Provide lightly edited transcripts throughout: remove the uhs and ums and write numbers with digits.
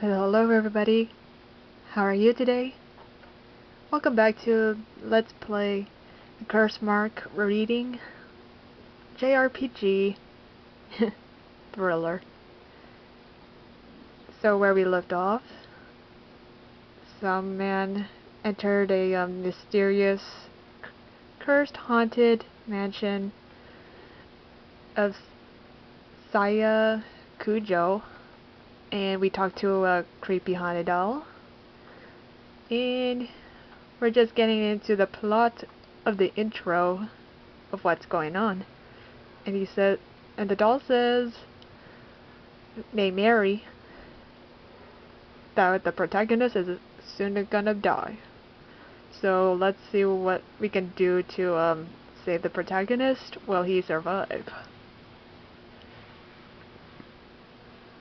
Well, hello everybody. How are you today? Welcome back to Let's Play the Curse Mark Reading JRPG Thriller. So where we left off, some man entered a mysterious, cursed, haunted mansion of Saya Kujo, and we talked to a creepy haunted doll. And we're just getting into the plot of the intro of what's going on. And the doll says, named Mary, that the protagonist is soon gonna die. So let's see what we can do to save the protagonist while he survives.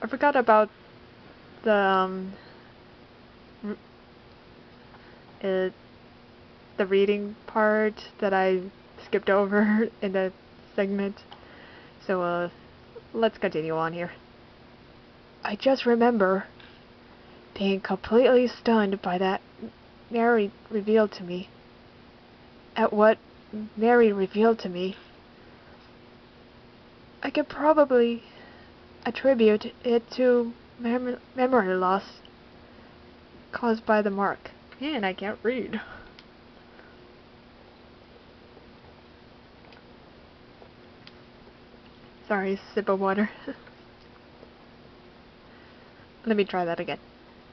I forgot about the the reading part that I skipped over in the segment. So let's continue on here. I just remember being completely stunned by that Mary revealed to me. At what Mary revealed to me. I could probably attribute it to memory loss caused by the mark. Man, I can't read. Sorry, sip of water. Let me try that again.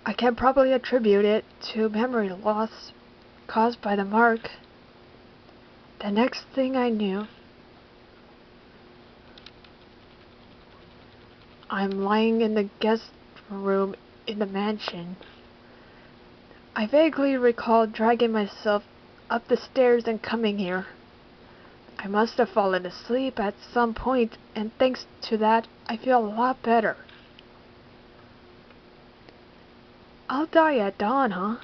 I can probably attribute it to memory loss caused by the mark. The next thing I knew, I'm lying in the guest room in the mansion. I vaguely recall dragging myself up the stairs and coming here. I must have fallen asleep at some point, and thanks to that, I feel a lot better. I'll die at dawn, huh?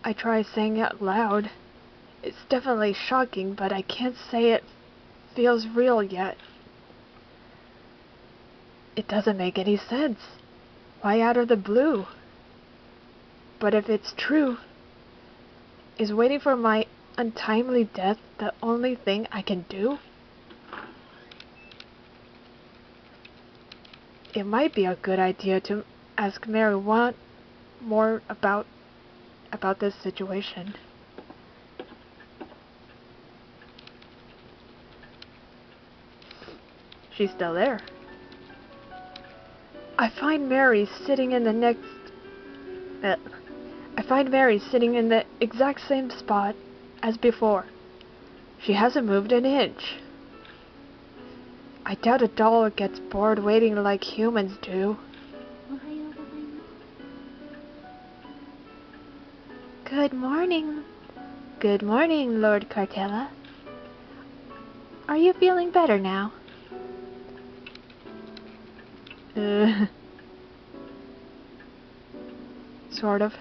I try saying it out loud. It's definitely shocking, but I can't say it feels real yet. It doesn't make any sense. Why out of the blue? But if it's true, is waiting for my untimely death the only thing I can do? It might be a good idea to ask Mary more about this situation. She's still there. I find Mary sitting in the exact same spot as before. She hasn't moved an inch. I doubt a doll gets bored waiting like humans do. Good morning. Good morning, Lord Cartella. Are you feeling better now? Sort of.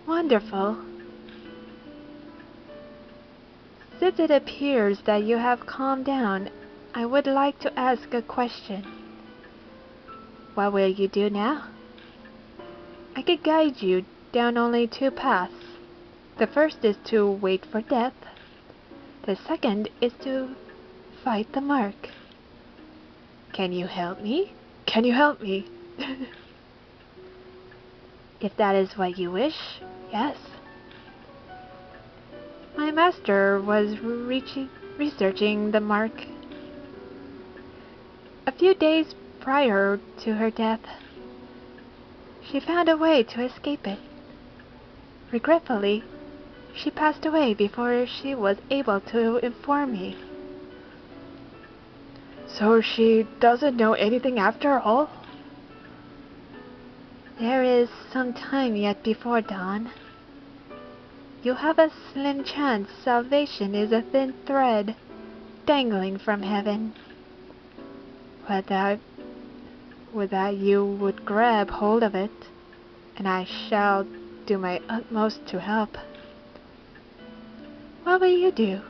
Wonderful. Since it appears that you have calmed down, I would like to ask a question. What will you do now? I could guide you down only two paths. The first is to wait for death. The second is to fight the mark. Can you help me? Can you help me? If that is what you wish, yes. My master was researching the mark. A few days prior to her death, she found a way to escape it. Regretfully, she passed away before she was able to inform me. So she doesn't know anything after all? There is some time yet before dawn. You have a slim chance salvation is a thin thread dangling from heaven. Would that you would grab hold of it, and I shall do my utmost to help. What will you do?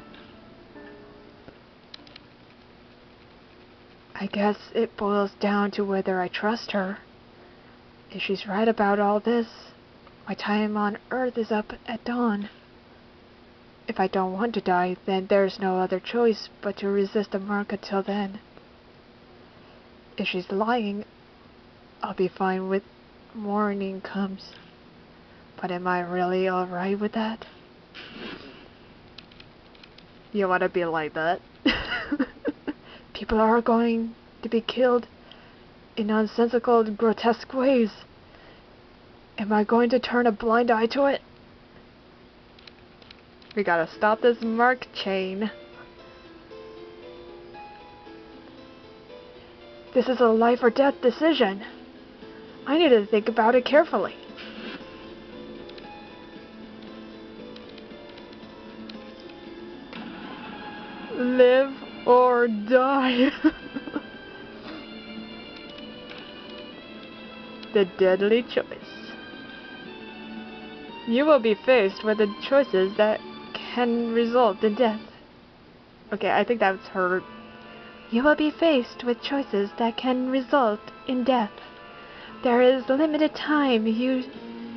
I guess it boils down to whether I trust her. If she's right about all this, my time on Earth is up at dawn. If I don't want to die, then there's no other choice but to resist the mark until then. If she's lying, I'll be fine when morning comes. But am I really alright with that? You wanna be like that? People are going to be killed in nonsensical, grotesque ways. Am I going to turn a blind eye to it? We gotta stop this mark chain. This is a life or death decision. I need to think about it carefully. Live or die. The deadly choice. You will be faced with the choices that can result in death. Okay, I think that's her. You will be faced with choices that can result in death. There is limited time you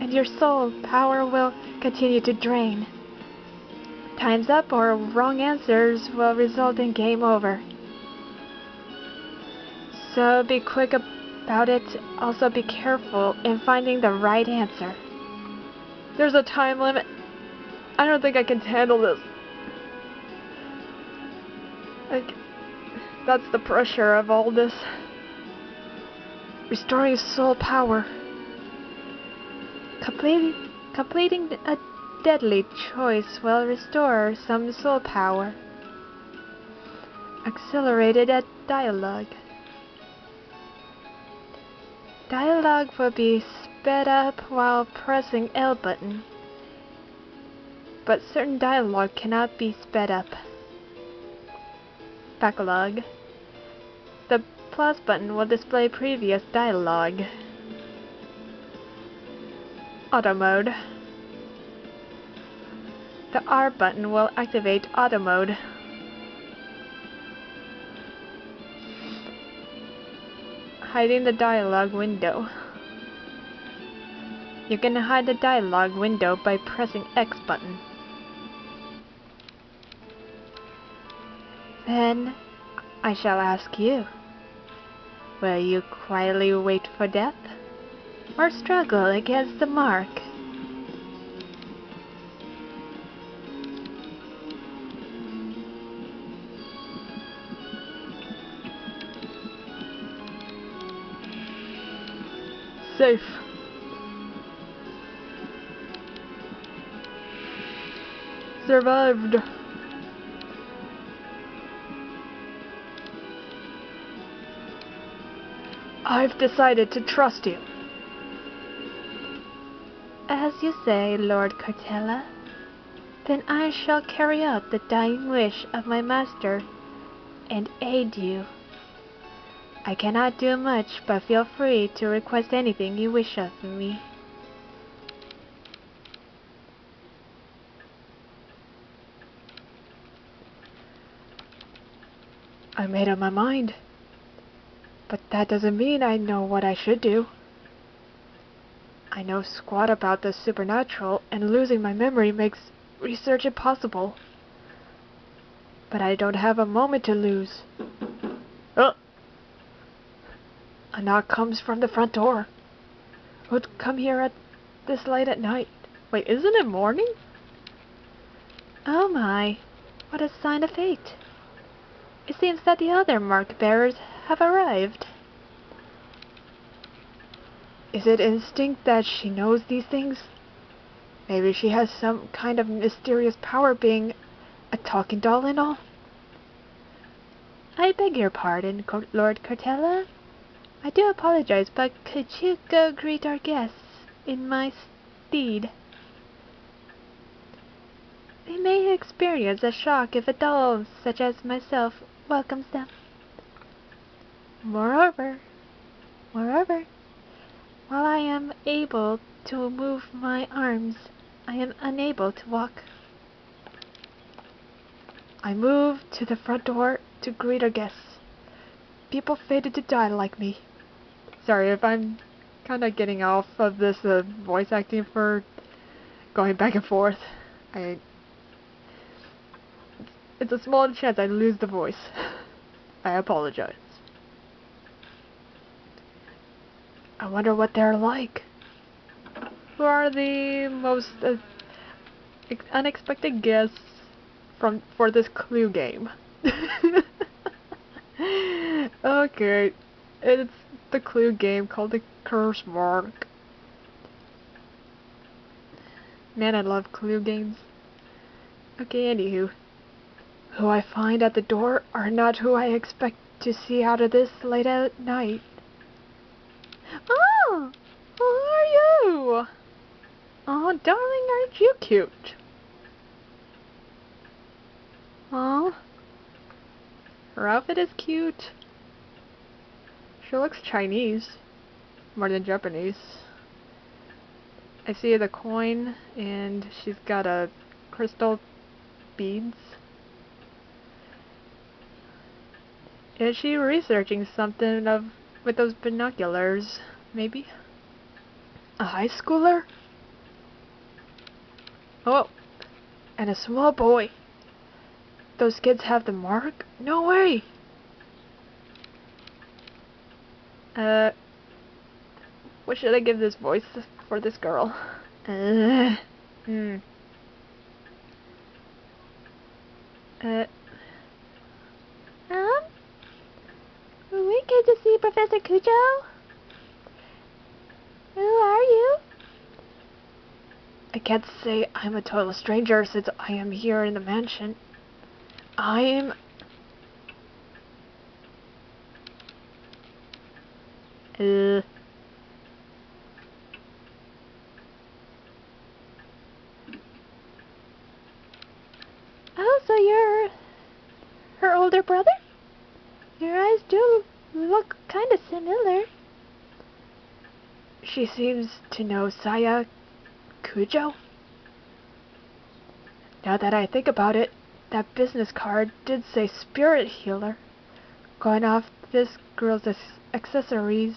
and your soul power will continue to drain. Time's up or wrong answers will result in game over. So be quick about it, also be careful in finding the right answer. There's a time limit. I don't think I can handle this. That's the pressure of all this. Restoring soul power. Completing a deadly choice will restore some soul power. Accelerated at dialogue. Dialogue will be sped up while pressing L button. But certain dialogue cannot be sped up. Backlog. The plus button will display previous dialogue. Auto mode. The R button will activate auto mode. Hiding the dialogue window. You can hide the dialogue window by pressing X button. Then I shall ask you, will you quietly wait for death, or struggle against the mark? Safe. Survived. I've decided to trust you. As you say, Lord Cortella. Then I shall carry out the dying wish of my master and aid you. I cannot do much, but feel free to request anything you wish of me. I made up my mind. But that doesn't mean I know what I should do. I know squat about the supernatural, and losing my memory makes research impossible. But I don't have a moment to lose. Oh! A knock comes from the front door. Who'd come here at this late at night? Wait, isn't it morning? Oh my, what a sign of fate. It seems that the other mark bearers have arrived. Is it instinct that she knows these things? Maybe she has some kind of mysterious power, being a talking doll and all? I beg your pardon, Lord Cortella. I do apologize, but could you go greet our guests in my stead? They may experience a shock if a doll such as myself welcomes them. Moreover, while I am able to move my arms, I am unable to walk. I move to the front door to greet our guests. people fated to die like me. Sorry if I'm kind of getting off of this voice acting for going back and forth. It's a small chance I lose the voice. I apologize. I wonder what they're like. Who are the most unexpected guests for this clue game? Okay, it's the clue game called the Curse Mark. Man, I love clue games. Okay, anywho. Who I find at the door are not who I expect to see out of this late at night. Oh! Who are you? Oh, darling, aren't you cute? Oh, her outfit is cute. She looks Chinese, more than Japanese. I see the coin, and she's got a crystal beads. Is she researching something with those binoculars, maybe? A high schooler? Oh, and a small boy. Those kids have the mark? No way! What should I give this voice for this girl? Hmm. We came to see Professor Cujo. Who are you? I can't say I'm a total stranger since I am here in the mansion. I'm... Oh, so you're her older brother? Your eyes do look kind of similar. She seems to know Saya Cujo. Now that I think about it, that business card did say spirit healer. Going off this girl's accessories,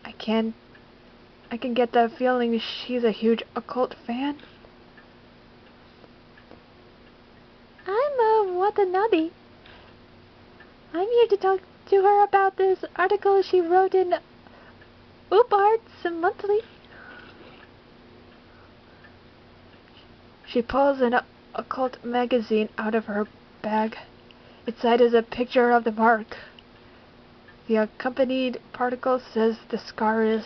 I can get the feeling she's a huge occult fan. I'm Watanabe. I'm here to talk to her about this article she wrote in Oop Arts Monthly. She pulls an occult magazine out of her bag. Inside is a picture of the mark. The accompanied particle says the scar is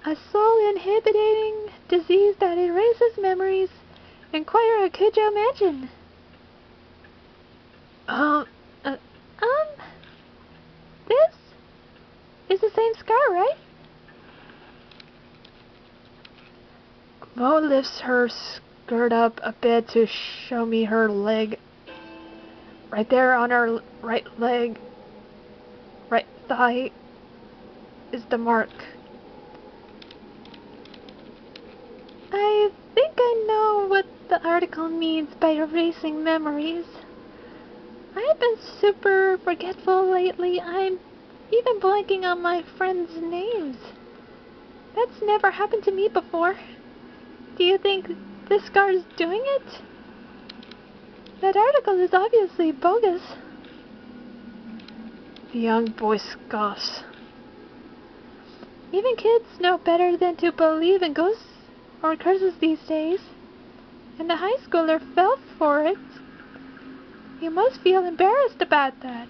a soul-inhibiting disease that erases memories. Inquire at Cujo Mansion. This is the same scar, right? Moe lifts her skirt up a bit to show me her leg. Right there on her right leg, right thigh, is the mark. I think I know what the article means by erasing memories. I've been super forgetful lately. I'm even blanking on my friends' names. That's never happened to me before. Do you think this scar's doing it? That article is obviously bogus. The young boy scoffs. Even kids know better than to believe in ghosts or curses these days. And the high schooler fell for it. You must feel embarrassed about that.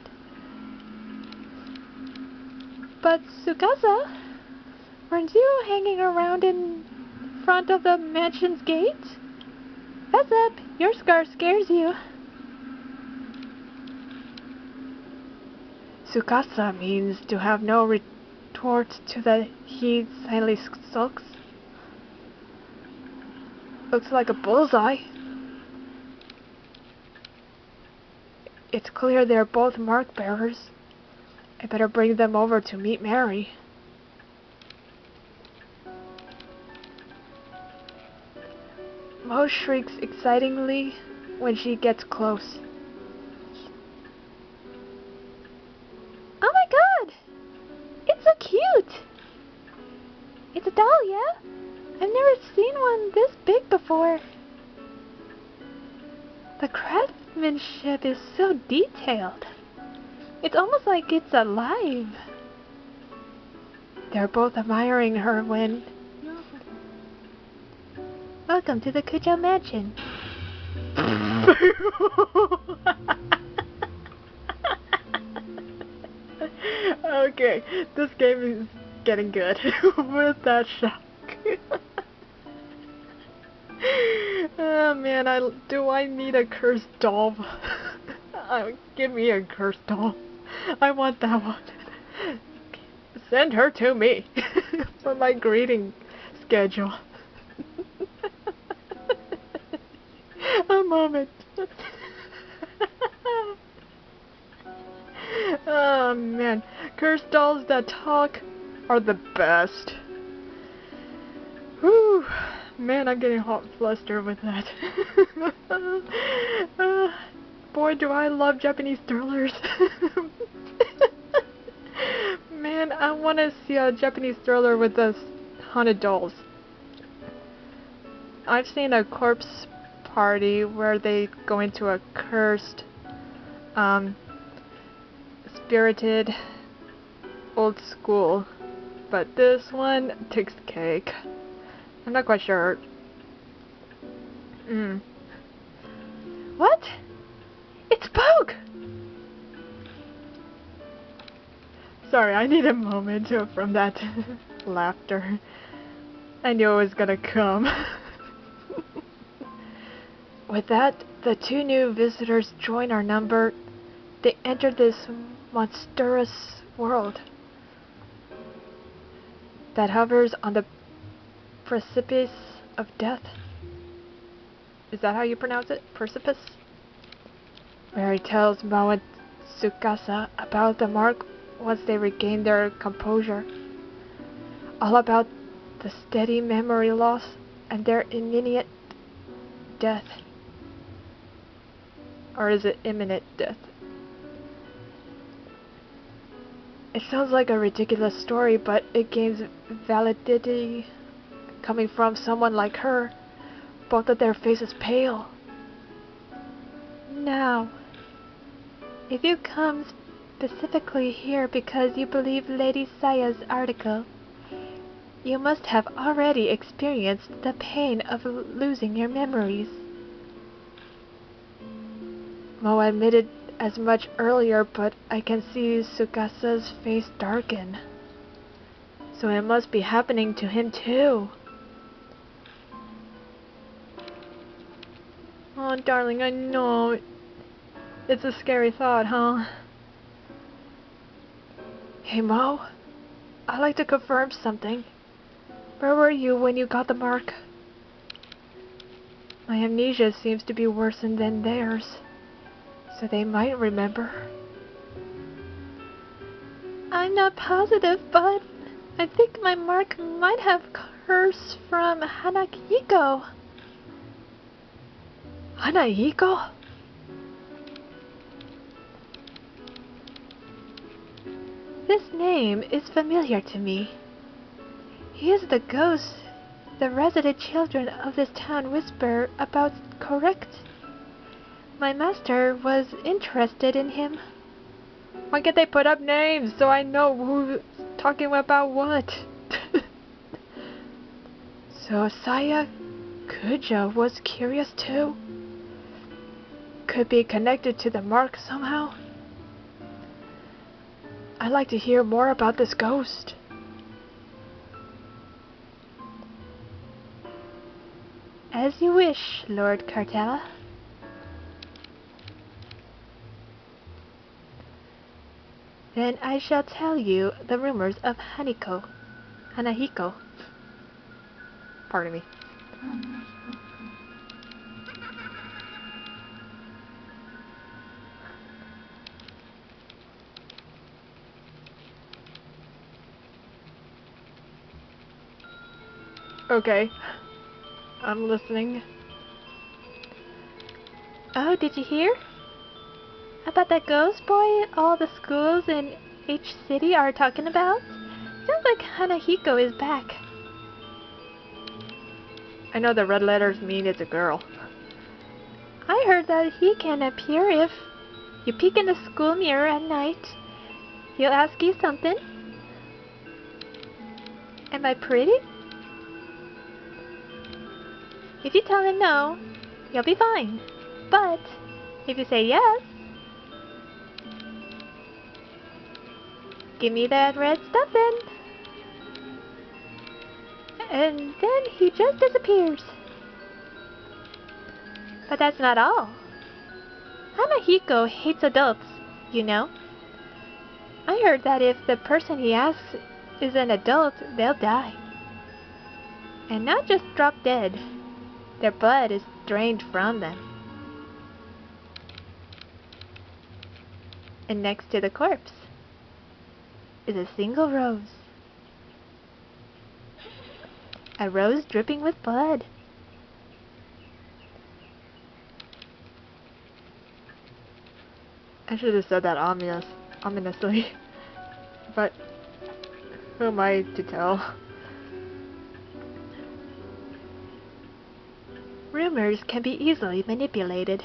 But Tsukasa, weren't you hanging around in front of the mansion's gate? Heads up, your scar scares you. Tsukasa means to have no retort to that he silently sulks. Looks like a bullseye. It's clear they're both mark bearers. I better bring them over to meet Mary. Moe shrieks excitingly when she gets close. It's a doll, yeah? I've never seen one this big before. The craftsmanship is so detailed. It's almost like it's alive. They're both admiring her when... Welcome to the Kujo Mansion. Okay, this game is getting good with that shock. Oh man, do I need a cursed doll? Give me a cursed doll. I want that one. Send her to me for my greeting schedule. A moment. Oh man, cursed dolls that talk are the best. Whew, man, I'm getting hot and flustered with that. Boy, do I love Japanese thrillers. Man, I want to see a Japanese thriller with those haunted dolls. I've seen a corpse party where they go into a cursed, spirited old school, but this one takes the cake. I'm not quite sure. What? It's Poke! Sorry, I need a moment from that laughter. I knew it was gonna come. With that, the two new visitors join our number. They enter this monstrous world that hovers on the precipice of death. Is that how you pronounce it? Precipice? Mary tells Moe and Tsukasa about the mark once they regain their composure. All about the steady memory loss and their imminent death. Or is it imminent death? It sounds like a ridiculous story, but it gains validity coming from someone like her. Both of their faces pale. Now, if you come specifically here because you believe Lady Saya's article, you must have already experienced the pain of losing your memories. Moe admitted as much earlier, but I can see Tsukasa's face darken. So it must be happening to him too. Oh, darling, I know. It's a scary thought, huh? Hey, Moe. I'd like to confirm something. Where were you when you got the mark? My amnesia seems to be worsened than theirs, so they might remember. I'm not positive, but I think my mark might have curse from Hanahiko. Hanahiko? This name is familiar to me. He is the ghost the resident children of this town whisper about, correct? My master was interested in him. Why can't they put up names so I know who's talking about what? So Saya Kujo was curious too? Could be connected to the mark somehow? I'd like to hear more about this ghost. As you wish, Lord Cartella. Then I shall tell you the rumors of Hanahiko. Pardon me. Okay. I'm listening. Oh, did you hear? About that ghost boy all the schools in each city are talking about? Sounds like Hanahiko is back. I know the red letters mean it's a girl. I heard that he can appear if you peek in the school mirror at night. He'll ask you something. Am I pretty? If you tell him no, you'll be fine. But if you say yes, give me that red stuffing. And then he just disappears. But that's not all. Hanahiko hates adults, you know. I heard that if the person he asks is an adult, they'll die. And not just drop dead. Their blood is drained from them. And next to the corpse is a single rose. A rose dripping with blood. I should have said that ominously. But who am I to tell? Rumors can be easily manipulated.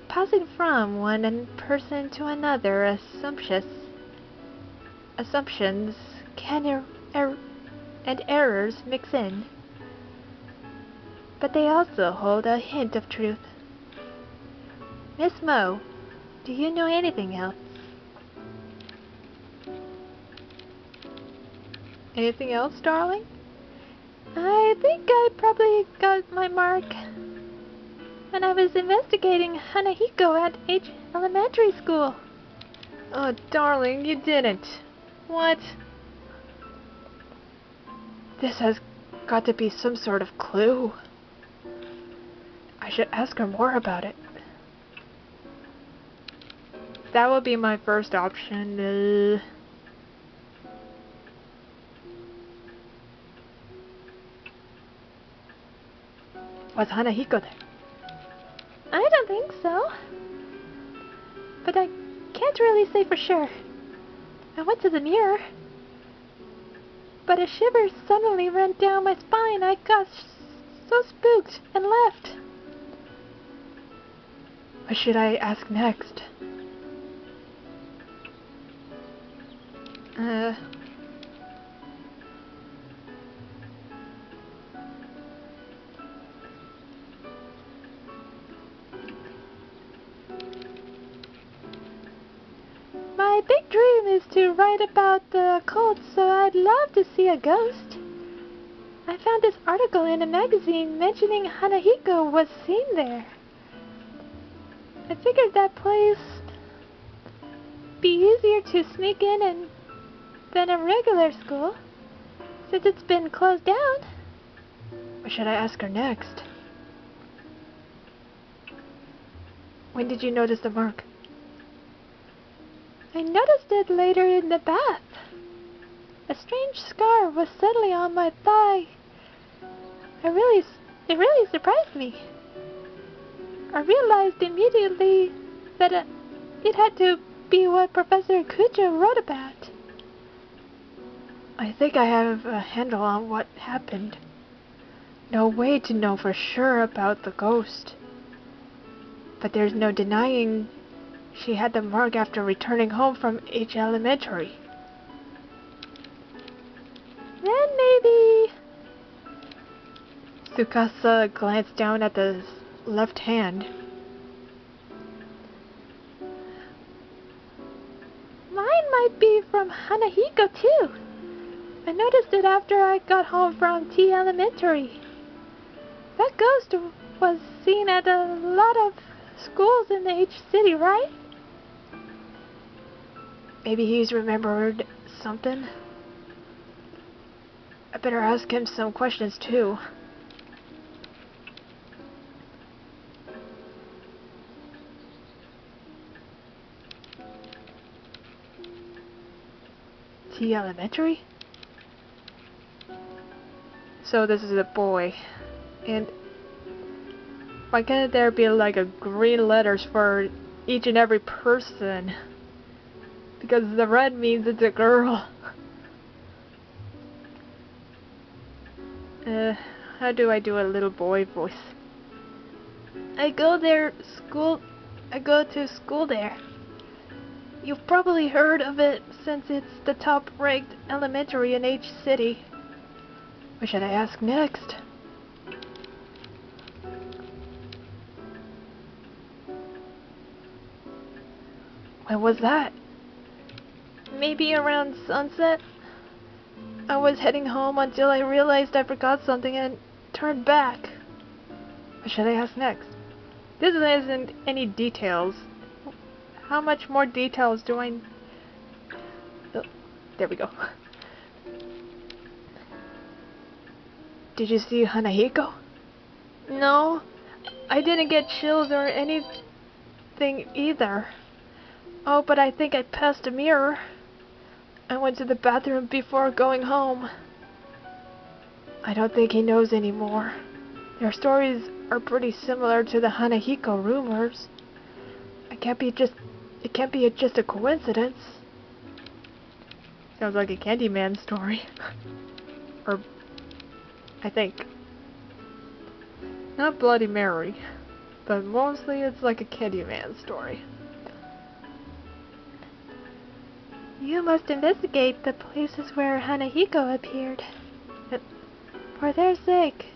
Passing from one person to another, assumptions can and errors mix in. But they also hold a hint of truth. Miss Moe, do you know anything else? Anything else, darling? I think I probably got my mark when I was investigating Hanahiko at H Elementary School. Oh, darling, you didn't. What? This has got to be some sort of clue. I should ask her more about it. That would be my first option. Was Hanahiko there? I don't think so. But I can't really say for sure. I went to the mirror, but a shiver suddenly ran down my spine. I got so spooked and left. What should I ask next? My big dream is to write about the occult, so I'd love to see a ghost. I found this article in a magazine mentioning Hanahiko was seen there. I figured that place be easier to sneak in than a regular school, since it's been closed down. What should I ask her next? When did you notice the mark? I noticed it later in the bath. A strange scar was suddenly on my thigh. It really surprised me. I realized immediately that it had to be what Professor Kujo wrote about. I think I have a handle on what happened. No way to know for sure about the ghost. But there's no denying she had the mark after returning home from H Elementary. Then maybe... Tsukasa glanced down at the left hand. Mine might be from Hanahiko too. I noticed it after I got home from T Elementary. That ghost was seen at a lot of schools in the H city, right? Maybe he's remembered something. I better ask him some questions too. T Elementary? So this is a boy. And why can't there be like a green letters for each and every person? Because the red means it's a girl. How do I do a little boy voice? I go to school there. You've probably heard of it since it's the top-ranked elementary in each city. What should I ask next? When was that? Maybe around sunset? I was heading home until I realized I forgot something and turned back. What should I ask next? This isn't any details. How much more details do I... Oh, there we go. Did you see Hanahiko? No, I didn't get chills or anything either. Oh, but I think I passed a mirror. I went to the bathroom before going home. I don't think he knows anymore. Their stories are pretty similar to the Hanahiko rumors. It can't be just a coincidence. Sounds like a Candyman story. Or, I think. Not Bloody Mary, but mostly it's like a Candyman story. You must investigate the places where Hanahiko appeared. For their sake,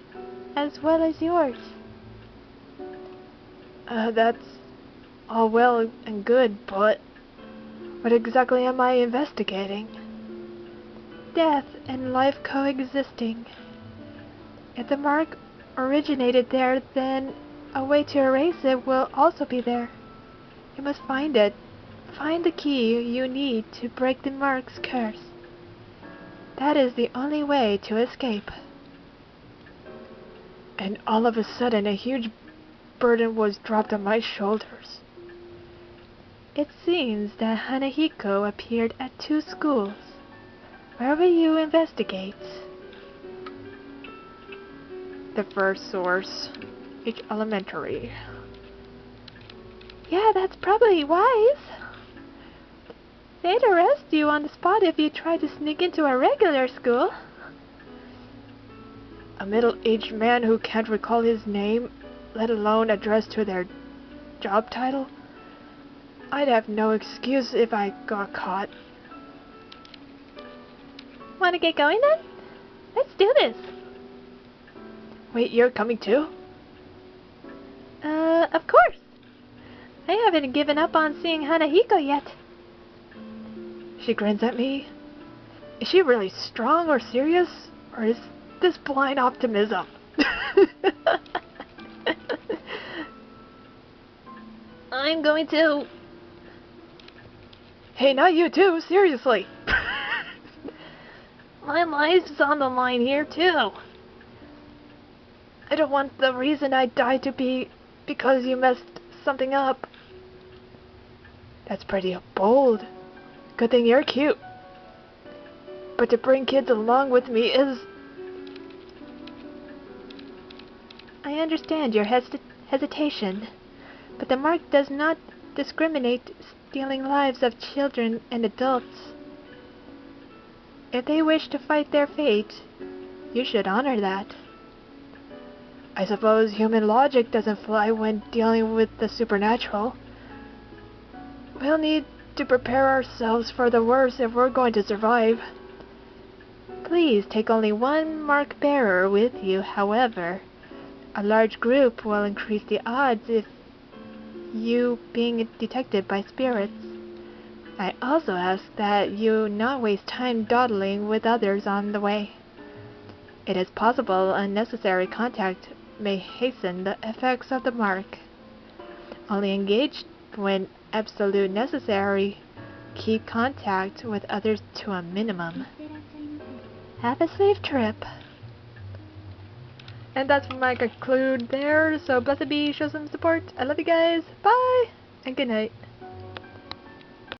as well as yours. That's all well and good, but what exactly am I investigating? Death and life coexisting. If the mark originated there, then a way to erase it will also be there. You must find it. Find the key you need to break the mark's curse. That is the only way to escape. And all of a sudden, a huge burden was dropped on my shoulders. It seems that Hanahiko appeared at 2 schools. Where will you investigate? The first source, each elementary. Yeah, that's probably wise. They'd arrest you on the spot if you tried to sneak into a regular school. A middle-aged man who can't recall his name, let alone address to their job title? I'd have no excuse if I got caught. Wanna get going then? Let's do this. Wait, you're coming too? Of course. I haven't given up on seeing Hanahiko yet. She grins at me. Is she really strong or serious? Or is this blind optimism? I'm going to... Hey, not you too, seriously. My life's on the line here too. I don't want the reason I died to be because you messed something up. That's pretty bold. Good thing you're cute. But to bring kids along with me is... I understand your hesitation, but the mark does not discriminate, stealing lives of children and adults. If they wish to fight their fate, you should honor that. I suppose human logic doesn't fly when dealing with the supernatural. We'll need to prepare ourselves for the worst if we're going to survive. Please take only one mark bearer with you, however. A large group will increase the odds if you being detected by spirits. I also ask that you not waste time dawdling with others on the way. It is possible unnecessary contact may hasten the effects of the mark. Only engage when absolute necessary. Keep contact with others to a minimum. Have a safe trip. And that's my conclude there. So blessed be, show some support. I love you guys. Bye and good night.